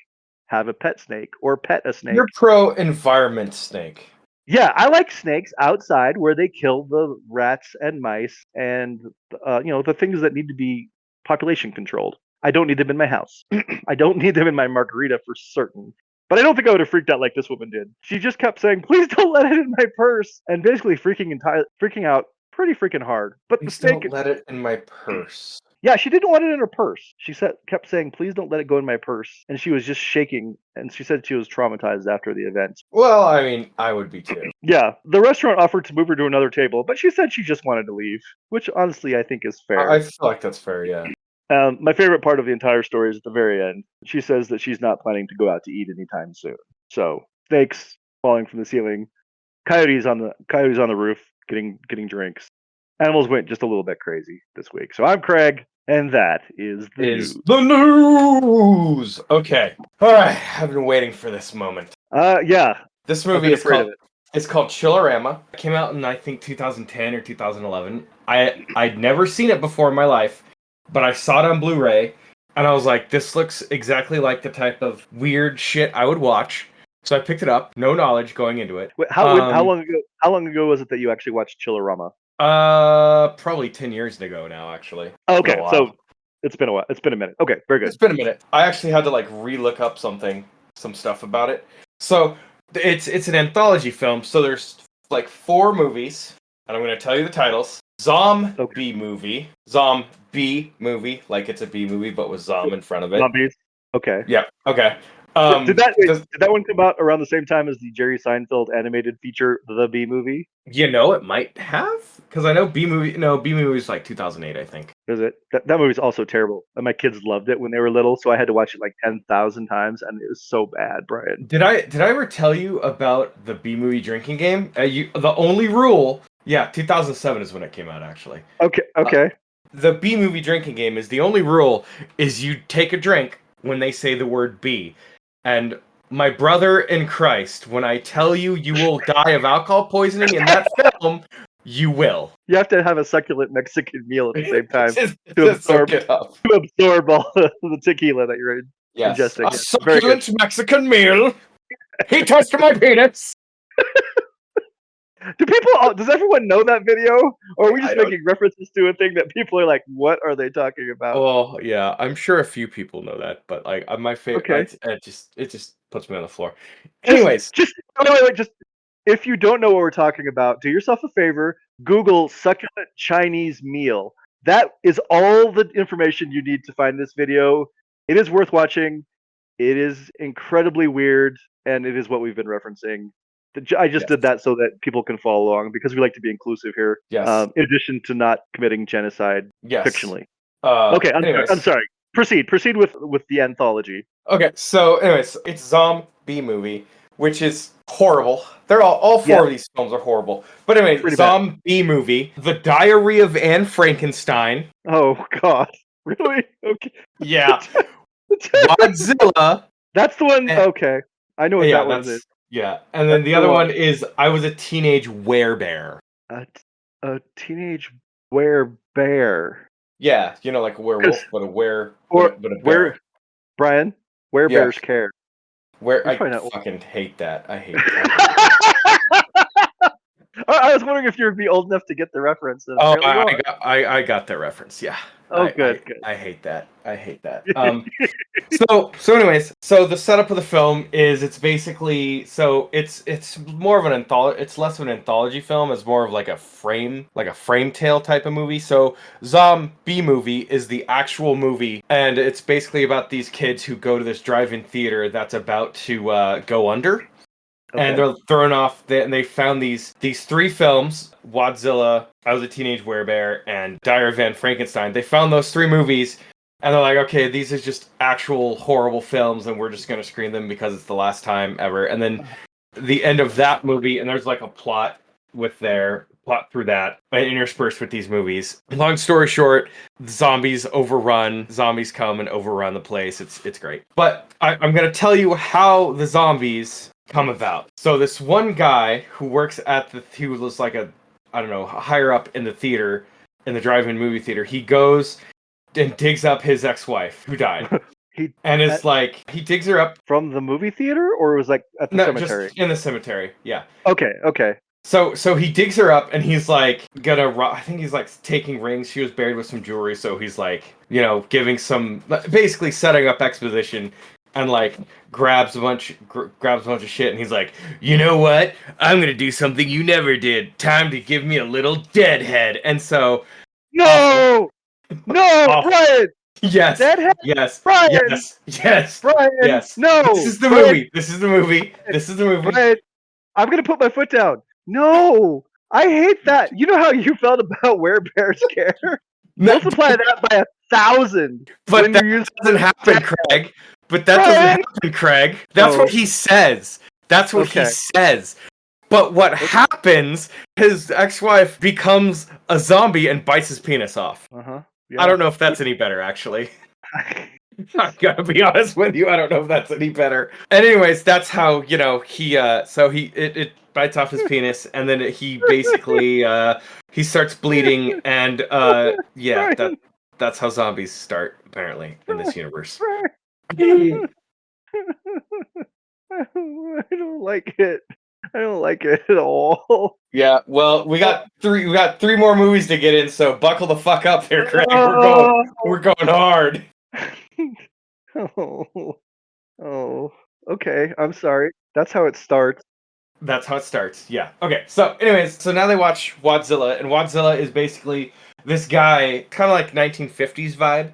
have a pet snake or pet a snake. You're pro environment snake. Yeah, I like snakes outside where they kill the rats and mice and the things that need to be population controlled. I don't need them in my house. I don't need them in my margarita for certain. But I don't think I would have freaked out like this woman did. She just kept saying, "Please don't let it in my purse," and basically freaking out pretty freaking hard. But Please the snake, don't let it in my purse. yeah, she didn't want it in her purse. She kept saying, "Please don't let it go in my purse," and she was just shaking. And she said she was traumatized after the event. Well, I mean, I would be too. Yeah, the restaurant offered to move her to another table, but she said she just wanted to leave, which honestly I think is fair. I feel like that's fair, yeah. My favorite part of the entire story is at the very end. She says that she's not planning to go out to eat anytime soon. So snakes falling from the ceiling, coyotes on the roof getting drinks. Animals went just a little bit crazy this week. So I'm Craig, and that is the news. The news. Okay. All right. I've been waiting for this moment. Yeah. This I've movie been is afraid called. of it. It's called Chillerama. It came out in I think 2010 or 2011. I'd never seen it before in my life, but I saw it on Blu-ray, and I was like, "This looks exactly like the type of weird shit I would watch." So I picked it up, no knowledge going into it. Wait, how long ago? How long ago was it that you actually watched Chillerama? Probably 10 years ago now, actually. Okay, Been a while. so it's been a while. It's been a minute. Okay, very good. It's been a minute. I actually had to like re-look up some stuff about it. So it's an anthology film. So there's like 4 movies, and I'm going to tell you the titles. Okay. Zombie movie. Zombie movie, like it's a B movie, but with Zom in front of it. Zombies. Okay. Yeah. Okay. Did Does, that one come out around the same time as the Jerry Seinfeld animated feature, The Bee Movie? it might have because I know B movie. No, B movie was like 2008, I think. Is it? That movie's also terrible. And my kids loved it when they were little, so I had to watch it like 10,000 times, and it was so bad, Brian. Did I ever tell you about the B movie drinking game? The only rule. Yeah, 2007 is when it came out. Actually, Okay, uh, okay. the B movie drinking game is the only rule is you take a drink when they say the word B. And my brother in Christ, when I tell you you will die of alcohol poisoning in that film, you will. You have to have a succulent Mexican meal at the same time to Just soak absorb it up. all the tequila that you're Yes, ingesting. a Yes, very good. succulent Mexican meal. He touched my penis. Does everyone know that video? Or are we just I don't. making references to a thing that people are like, what are they talking about? Oh yeah, I'm sure a few people know that, but like my Okay. favorite, it just puts me on the floor. Anyways, Wait, just if you don't know what we're talking about, do yourself a favor, Google succulent Chinese meal. That is all the information you need to find this video. It is worth watching. It is incredibly weird, and it is what we've been referencing. I just yes, did that so that people can follow along because we like to be inclusive here. yes, In addition to not committing genocide yes. fictionally. Okay, I'm Anyways, sorry. Proceed with the anthology. okay. So, anyways, it's Zombie movie, which is horrible. They're all Yeah, four of these films are horrible. But anyway, pretty bad. Zombie movie, The Diary of Anne Frankenstein. Oh God, really? Okay. Yeah, Godzilla. That's the one. And, Okay, I know what yeah, that one is. that's yeah. And then That's the the other one. one is I Was a Teenage Werebear. A, a teenage bear. Yeah, like a Because werewolf, but a were, or but a where bear. Brian, where Yeah, bears care. where You're I probably not. fucking hate that. I hate that. I was wondering if you'd be old enough to get the reference, and Oh, apparently you are. I got that reference. Yeah, Oh, good, I hate that. I hate that. So anyways, so the setup of the film is it's basically it's more of an anthology. It's less of an anthology film. It's more of like a frame tale type of movie. So Zombie movie is the actual movie, and it's basically about these kids who go to this drive-in theater that's about to go under. And Okay. they're thrown off. And they found these three films: Wadzilla, I Was a Teenage Werebear, and Diary of Van Frankenstein. They found those three movies, and they're like, okay, these are just actual horrible films, and we're just gonna screen them because it's the last time ever. And then the end of that movie, and there's like a plot through that, and interspersed with these movies. Long story short, zombies come and overrun the place. It's great. But I'm gonna tell you how the zombies come about. So this one guy who works he was like I don't know, higher up in the theater, in the drive-in movie theater, he goes and digs up his ex-wife who died. He And it's like, he digs her up. from the movie theater, or it was like at the No, cemetery. just in the cemetery. Yeah. Okay. So he digs her up and he's like I think he's like taking rings. She was buried with some jewelry, so he's like, giving basically setting up exposition, and like grabs a bunch of shit, and he's like, you know what? I'm gonna do something you never did. Time to give me a little deadhead. And so No, no, awful. Brian, Yes. Deadhead, Yes. Brian, Yes. Brian, Yes. no. This is the movie. This is the movie. Brian, I'm gonna put my foot down. No, I hate that. You know how you felt about where bears care? No, Multiply that by 1,000 but when that you're using doesn't happen, Craig. But that doesn't Brian. happen, Craig. That's what he says. That's what he Okay. says. But what happens, his ex-wife becomes a zombie and bites his penis off. Yeah. I don't know if that's any better, actually. I gotta be honest with you, I don't know if that's any better. And anyways, that's how, it bites off his penis, and then he basically, he starts bleeding, and, that's how zombies start, apparently, in this universe. I don't like it. I don't like it at all. Yeah, well, we got three more movies to get in, so buckle the fuck up here, Craig. We're going hard. Oh, okay. I'm sorry. That's how it starts. That's how it starts. Yeah. Okay. So, anyways, so now they watch Wadzilla, and Wadzilla is basically this guy, kind of like 1950s vibe.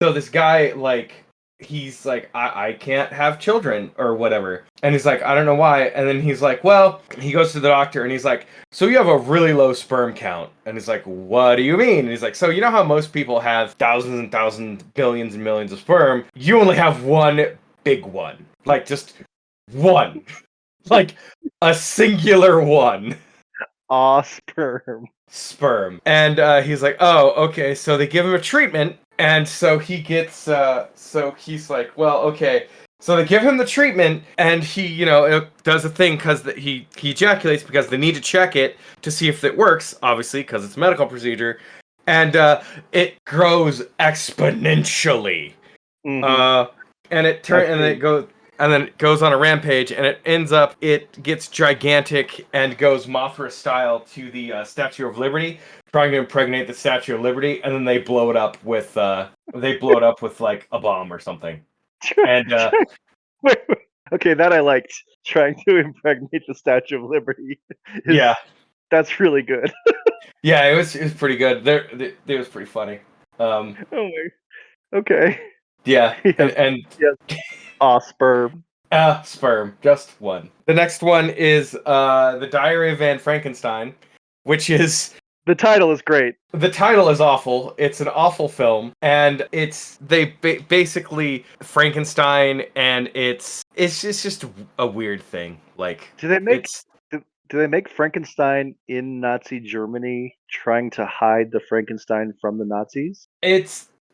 So this guy, like, he's like, I can't have children or whatever, and he's like, I don't know why. And then he's like, well, he goes to the doctor, and he's like, so you have a really low sperm count. And he's like, what do you mean? And he's like, so you know how most people have thousands and thousands, billions and millions of sperm? You only have one big one, like just one. Like a singular one. Sperm. And he's like, oh, okay. So they give him a treatment, and so he gets. So he's like, well, okay. So they give him the treatment, and he, it does a thing because he ejaculates because they need to check it to see if it works. Obviously, because it's a medical procedure, and it grows exponentially. Mm-hmm. And then it goes on a rampage, and it gets gigantic and goes Mothra style to the Statue of Liberty, trying to impregnate the Statue of Liberty, and then they blow it up with like a bomb or something. And Wait. Okay, that I liked. Trying to impregnate the Statue of Liberty. Yeah, that's really good. Yeah, it was pretty good. It was pretty funny. Oh my. Okay. Yeah, Yes. and sperm. sperm, just one. The next one is The Diary of Van Frankenstein, which is the title is great. The title is awful. It's an awful film, and basically Frankenstein, and it's just a weird thing. Like, do they make Frankenstein in Nazi Germany trying to hide the Frankenstein from the Nazis?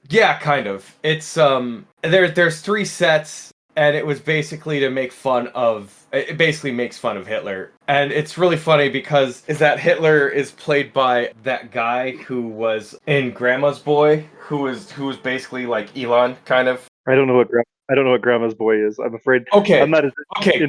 Yeah, kind of. It's there's 3 sets, and it was basically to make fun of. It basically makes fun of Hitler, and it's really funny because Hitler is played by that guy who was in Grandma's Boy, who was Basically like Elon, kind of. I don't know what Grandma's Boy is. I'm afraid. Okay. I'm not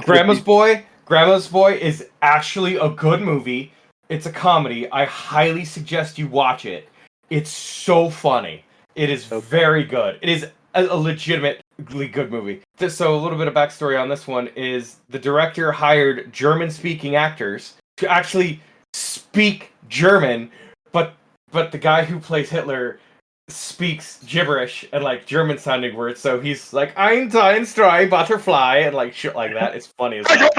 Grandma's Boy. Grandma's Boy is actually a good movie. It's a comedy. I highly suggest you watch it. It's so funny. It is very good. It is a legitimately good movie. So a little bit of backstory on this one is the director hired German-speaking actors to actually speak German, but the guy who plays Hitler speaks gibberish and like German-sounding words. So he's like "Ein, zwei, drei, butterfly" and like shit like that. It's funny as hell.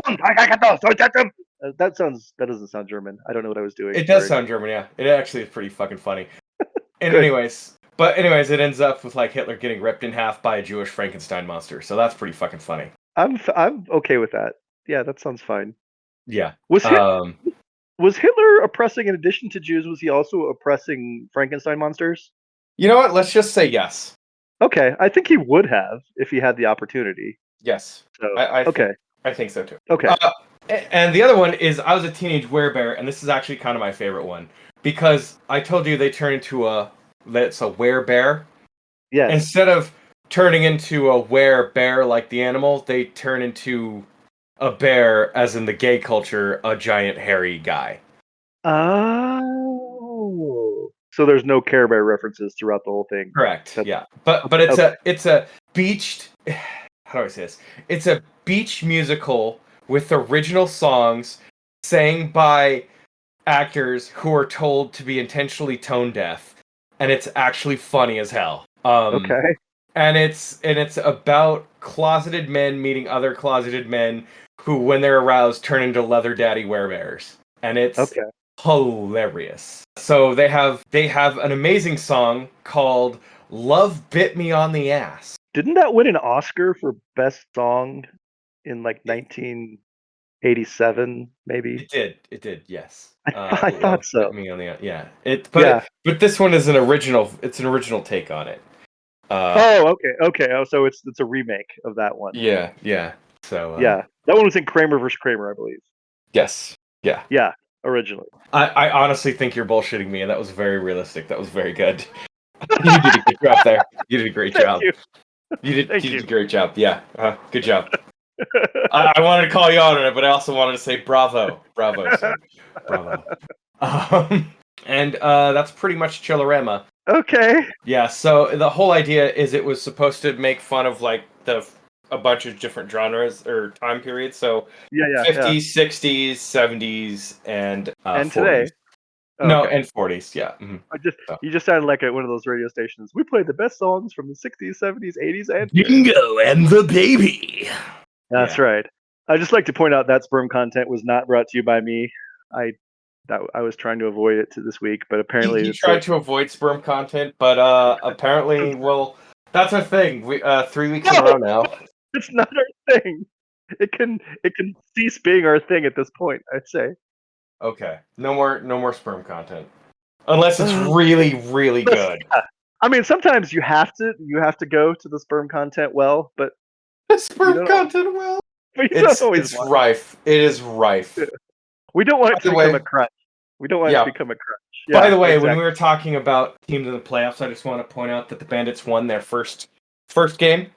That doesn't sound German. I don't know what I was doing. It does sound German, yeah. It actually is pretty fucking funny. And anyways, it ends up with like Hitler getting ripped in half by a Jewish Frankenstein monster. So that's pretty fucking funny. I'm okay with that. Yeah, that sounds fine. Yeah. Was Hitler oppressing, in addition to Jews, was he also oppressing Frankenstein monsters? You know what? Let's just say yes. Okay, I think he would have if he had the opportunity. Yes. So, I think so too. Okay. And the other one is I was a teenage werebear, and this is actually kind of my favorite one because I told you they turn into a werebear. Yes. Instead of turning into a werebear like the animal, they turn into a bear, as in the gay culture, a giant hairy guy. Oh. So there's no Care Bear references throughout the whole thing. Correct. Yeah. But it's a beached. How do I say this? It's a beach musical with original songs sang by actors who are told to be intentionally tone deaf, and it's actually funny as hell. Okay. And it's about closeted men meeting other closeted men who, when they're aroused, turn into leather daddy werebears, and it's hilarious. So they have an amazing song called "Love Bit Me on the Ass." Didn't that win an Oscar for Best Song in like 1987, maybe? It did, yes. I thought so. Me on the but this one is an original. It's an original take on it. Okay. Oh, so it's a remake of that one. Yeah. So that one was in Kramer vs. Kramer, I believe. Yes. Yeah. Yeah, originally. I honestly think you're bullshitting me, and that was very realistic. That was very good. You did a good job there. You did a great job. You did a great job. Yeah. Good job. I wanted to call you out on it, but I also wanted to say bravo. So, bravo. And that's pretty much Chillerama. Okay. Yeah, so the whole idea is it was supposed to make fun of like the a bunch of different genres or time periods. So Yeah. 50s, 60s, 70s, and And 40s. today, oh, No, okay. and 40s. Yeah. So. You just sounded like one of those radio stations. We played the best songs from the 60s, 70s, 80s, and today. Bingo and the baby. That's right. I'd just like to point out that sperm content was not brought to you by me. I was trying to avoid it this week, but apparently He it's tried to avoid sperm content, but apparently, well, that's our thing. We 3 weeks in a row now. it's not our thing. It can cease being our thing at this point, I'd say. Okay, no more sperm content, unless it's really, really good. I mean, sometimes you have to go to the sperm content well, but Sperm content, well, but you don't always it's want rife. It is rife. it. We don't want it to By the become way- a crutch. We don't want it Yeah. to become a crutch. By Yeah, the way, when exactly. we were talking about teams in the playoffs, I just want to point out that the Bandits won their first game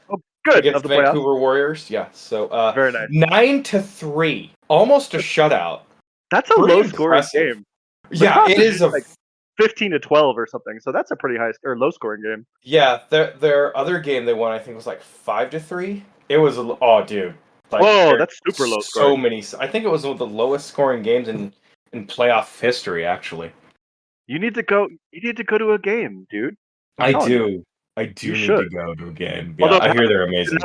Good against of the the playoffs. Vancouver Warriors. Yeah, so Very nice. 9-3, almost a shutout. That's a Pretty low scoring impressive. game. Yeah, Lacrosse it is a 15-12 or something. So that's a pretty high or low scoring game. yeah. Their other game they won, I think, was like 5-3. It was oh, dude. Like, Whoa, there- that's super low so scoring. many. I think it was one of the lowest scoring games in playoff history, actually. You need to go to a game, dude. I telling you. do. I do You need should. to go to a game. Yeah, Although I hear they're amazing.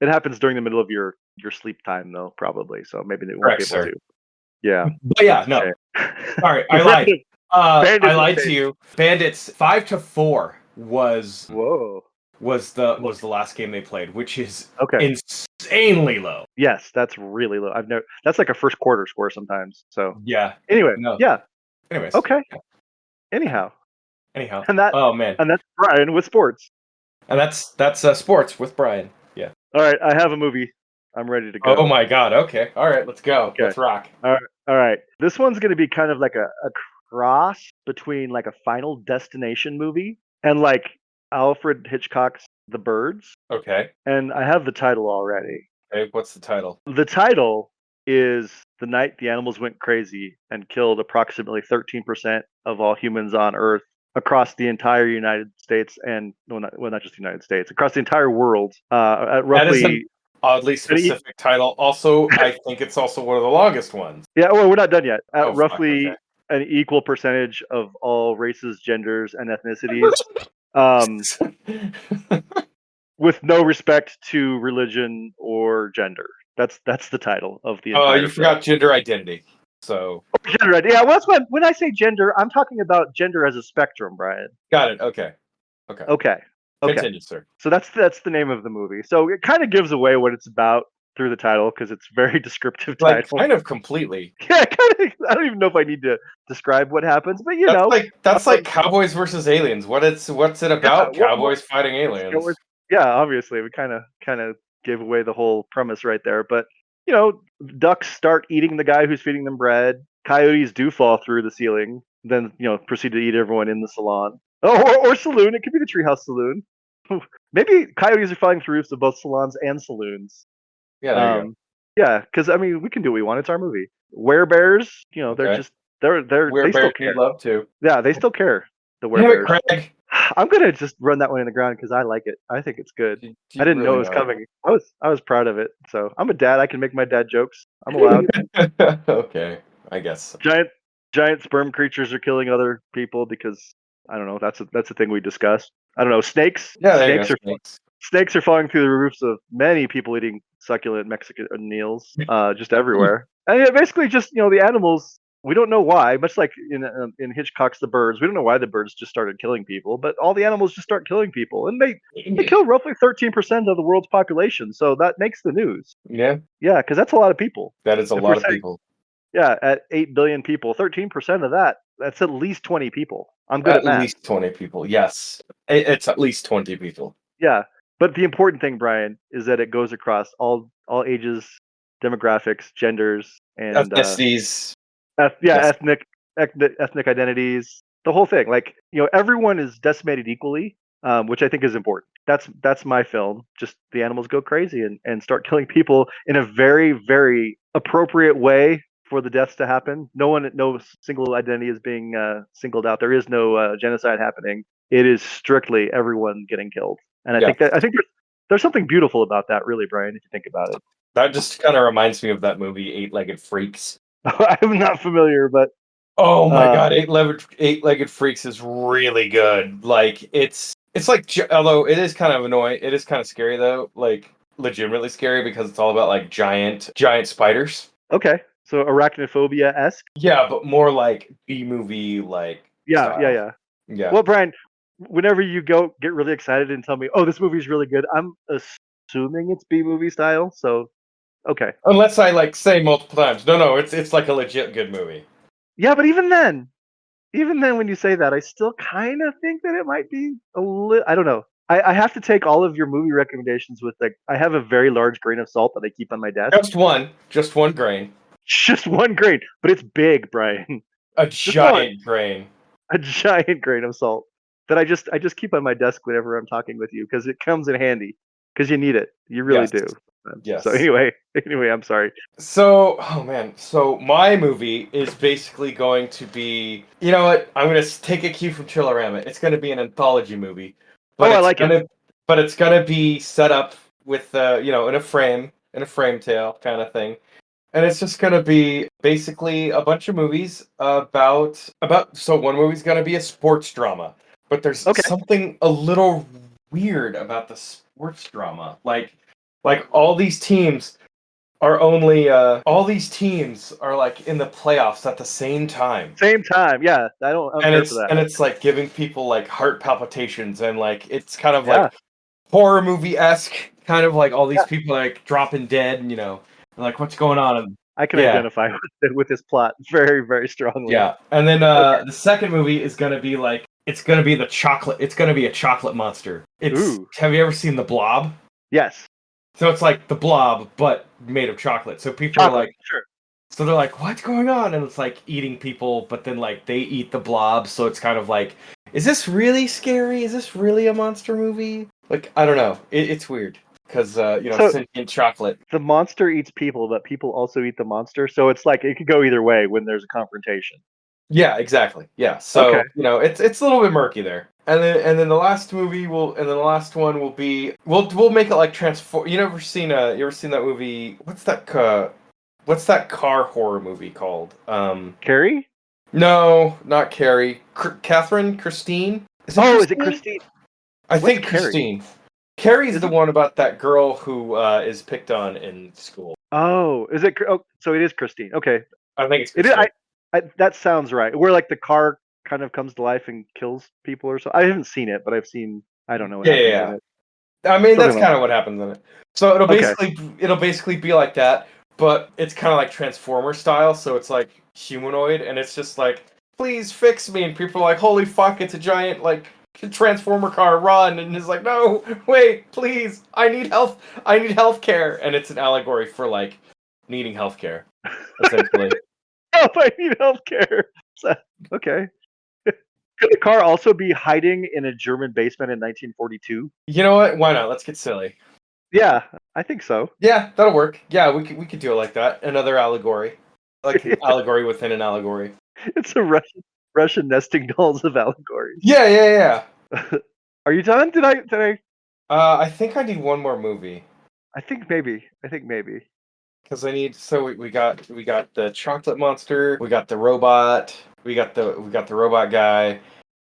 It happens during the middle of your sleep time though, probably. So maybe they won't Correct, be able sir. to. Yeah. But yeah, no. Okay. Sorry, I lied. Bandits I lied okay. to you. Bandits 5-4 was Whoa. the last game they played, which is Okay. insanely low. Yes, that's really low. That's like a first quarter score sometimes. So Yeah. anyway, No. yeah. Anyways. Okay. Yeah. Anyhow. Anyhow. And that Oh man. and that's Brian with sports. And that's sports with Brian. Yeah. All right, I have a movie. I'm ready to go. Oh my god. Okay. All right. Let's go. Okay. Let's rock. All right. This one's going to be kind of like a cross between like a Final Destination movie and like Alfred Hitchcock's The Birds. Okay. And I have the title already. Okay. What's the title? The title is The Night the Animals Went Crazy and Killed Approximately 13% of all humans on Earth across the entire United States and not just the United States, across the entire world. At roughly. That is an oddly specific title. Also, I think it's also one of the longest ones. Yeah, well, we're not done yet. At Oh, fuck, roughly okay. an equal percentage of all races, genders, and ethnicities, with no respect to religion or gender. That's the title of the entire. Oh, you forgot gender identity. So gender. Yeah, well, that's when I say gender, I'm talking about gender as a spectrum, Brian. got it. Okay. Okay. Continue, sir. So that's the name of the movie. So it kind of gives away what it's about through the title because it's very descriptive title. Like kind of completely. Yeah, I don't even know if I need to describe what you know. That's like Cowboys versus Aliens. What's it about? Cowboys fighting aliens. Yeah, obviously we kind of gave away the whole premise right there. But you know, ducks start eating the guy who's feeding them bread. Coyotes do fall through the ceiling, then proceed to eat everyone in the salon. Or saloon. It could be the treehouse saloon. Maybe coyotes are falling through roofs of both salons and saloons. Yeah, there you go. Yeah, because I mean, we can do what we want. It's our movie. Werebears, they're they still care. Love to. Yeah, they still care. The Damn it, werebears. Craig. I'm gonna just run that one in the ground because I like it. I think it's good. I didn't know it was coming. I was proud of it. So I'm a dad. I can make my dad jokes. I'm allowed. Okay, I guess. Giant sperm creatures are killing other people because I don't know. That's a thing we discussed. I don't know. Snakes. Yeah, there snakes you go. Snakes are falling through the roofs of many people eating succulent Mexican meals, just everywhere. And yeah, basically, just the animals. We don't know why. Much like in Hitchcock's The Birds, we don't know why the birds just started killing people, but all the animals just start killing people, and they kill roughly 13% of the world's population. So that makes the news. Yeah, because that's a lot of people. that is a lot of people. Yeah, at 8 billion people, 13% of that's at least 20 people. I'm good at math. At least 20 people. Yes, it's at least 20 people. Yeah, but the important thing, Brian, is that it goes across all ages, demographics, genders, and ethnicities. Ethnic identities, the whole thing. Like everyone is decimated equally, which I think is important. That's my film. Just the animals go crazy and start killing people in a very, very appropriate way for the deaths to happen. No single identity is being singled out. There is no genocide happening. It is strictly everyone getting killed. And I think There's something beautiful about that, really, Brian, if you think about it. That just kind of reminds me of that movie, Eight-Legged Freaks. I'm not familiar, but Oh my god, Eight-Legged Freaks is really good. Like it's like although it is kind of annoying, it is kind of scary though. Like legitimately scary because it's all about like giant spiders. okay. So arachnophobia-esque. Yeah, but more like B movie like Yeah, yeah, style. yeah. Yeah. Well, Brian, whenever you get really excited and tell me, "Oh, this movie's really good," I'm assuming it's B movie style. So, okay. Unless I like say multiple times. No, it's like a legit good movie. Yeah, but even then, when you say that, I still kind of think that it might be a little. I don't know. I have to take all of your movie recommendations with like I have a very large grain of salt that I keep on my desk. Just one grain. Just one grain, but it's big, Brian. A Just one. giant grain. A giant grain of salt that I just keep on my desk whenever I'm talking with you because it comes in handy because you need it. You really Yes. do. So Yes. anyway, I'm sorry. So, oh man, so my movie is basically going to be, you know what? I'm gonna take a cue from Chillerama. It's gonna be an anthology movie, but Oh, I it's like it. it's gonna be set up with, in a frame tale kind of thing, and it's just gonna be basically a bunch of movies about. So one movie's gonna be a sports drama, but there's Okay. something a little weird about the sports drama, like all these teams are like in the playoffs at the same time. Same time. Yeah, I don't care for that. And it's like giving people like heart palpitations and like it's kind of Yeah. like horror movie-esque, kind of like all these Yeah. people like dropping dead, and like what's going on? And I can yeah, identify with this plot very, very strongly. yeah. And then Okay. the second movie is gonna be like it's gonna be it's gonna be a chocolate monster. Ooh. Have you ever seen The Blob? Yes. So it's like The Blob, but made of chocolate. So people are Chocolate. like, Sure. so they're like, what's going on? And it's like eating people, but then like they eat the blob. So it's kind of like, is this really scary? Is this really a monster movie? Like, I don't know. It's weird because, So sentient chocolate. the monster eats people, but people also eat the monster. So it's like it could go either way when there's a confrontation. Yeah, exactly. Yeah. Okay. So, it's a little bit murky there. And then the last one will be, we'll make it like transform. You ever seen that movie? What's that car horror movie called? Carrie? No, not Carrie. Christine? Is it Oh, is it Christine? Christine? I What's think Carrie? Christine. Carrie's Is the it? one about that girl who is picked on in school. Oh, is it? Oh, so it is Christine. Okay. I think it's It is. Christine. That sounds right. Where like the car kind of comes to life and kills people or so. I haven't seen it, but I've seen. I don't know what Yeah, yeah, happens in yeah. it. I mean, that's Something like. kind of what happens in it. So Okay. it'll basically be like that, but it's kind of like Transformer style. So it's like humanoid, and it's just like, please fix me, and people are like, holy fuck, it's a giant like Transformer car, run, and it's like, no, wait, please, I need health care, and it's an allegory for like needing health care, essentially. Oh, I need healthcare. So, okay. Could the car also be hiding in a German basement in 1942? You know what? Why not? Let's get silly. Yeah, I think so. Yeah, that'll work. Yeah, we could do it like that. Another allegory, like an allegory within an allegory. It's a Russian nesting dolls of allegories. Yeah. Are you done? Did I? I think I need one more movie I think maybe. because I need. So we got the chocolate monster, we got the robot, we got the robot guy,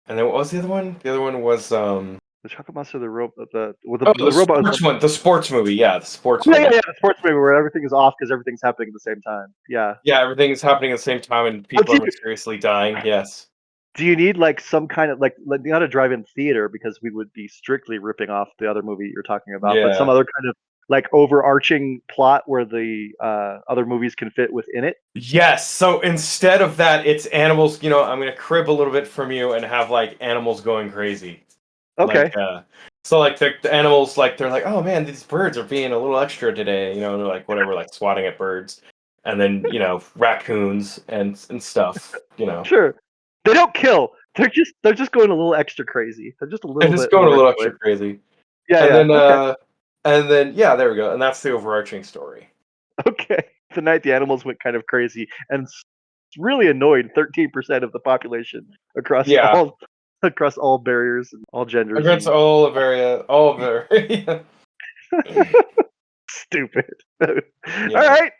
and then what was the other one? The other one was The Chocolate Monster, the robot, the the robot. sports one, the sports movie. Yeah, the sports Yeah, movie. the sports movie where everything is off because everything's happening at the same time. Yeah. Yeah, everything's happening at the same time and But people are mysteriously dying. Yes. do you need like some kind of like not a drive-in theater because we would be strictly ripping off the other movie you're talking about, but some Yeah. other kind of like overarching plot where the other movies can fit within it? Yes. So instead of that, it's animals. I'm gonna crib a little bit from you and have like animals going crazy. Okay. Like, so like the animals, like they're like, oh man, these birds are being a little extra today. They're like whatever, like swatting at birds, and then raccoons and stuff. Sure. They don't kill. They're just going a little extra crazy. They're just a They're little just bit going a more little into extra it. crazy. Yeah, And yeah. then Okay. yeah, there we go. And that's the overarching story. Okay. The night the animals went kind of crazy and really annoyed 13% of the population across Yeah, all barriers and all genders against and all of area, all of area. Stupid. All right.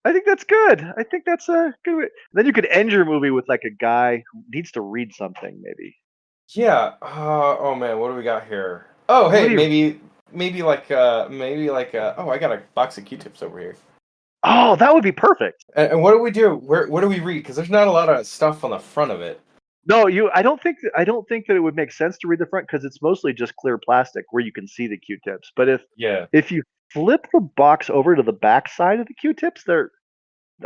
I think that's good. I think that's a good way. Then you could end your movie with like a guy who needs to read something, maybe. Yeah. Oh man, what do we got here? Oh, What hey, do you? maybe like oh, I got a box of Q-tips over here. Oh, that would be perfect. And what do we do? What do we read? Because there's not a lot of stuff on the front of it. No, you. I don't think that it would make sense to read the front because it's mostly just clear plastic where you can see the Q-tips. But Yeah. if you flip the box over to the back side of the Q-tips,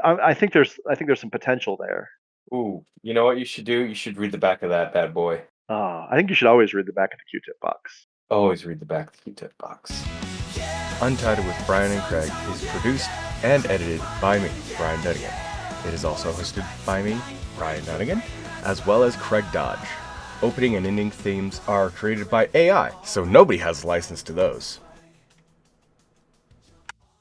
I think there's some potential there. Ooh, you know what you should do? You should read the back of that bad boy. I think you should always read the back of the Q-tip box. Always read the back of the Q-tip box. Untitled with Brian and Craig is produced and edited by me, Brian Dunnigan. It is also hosted by me, Brian Dunnigan, as well as Craig Dodge. Opening and ending themes are created by AI, so nobody has license to those.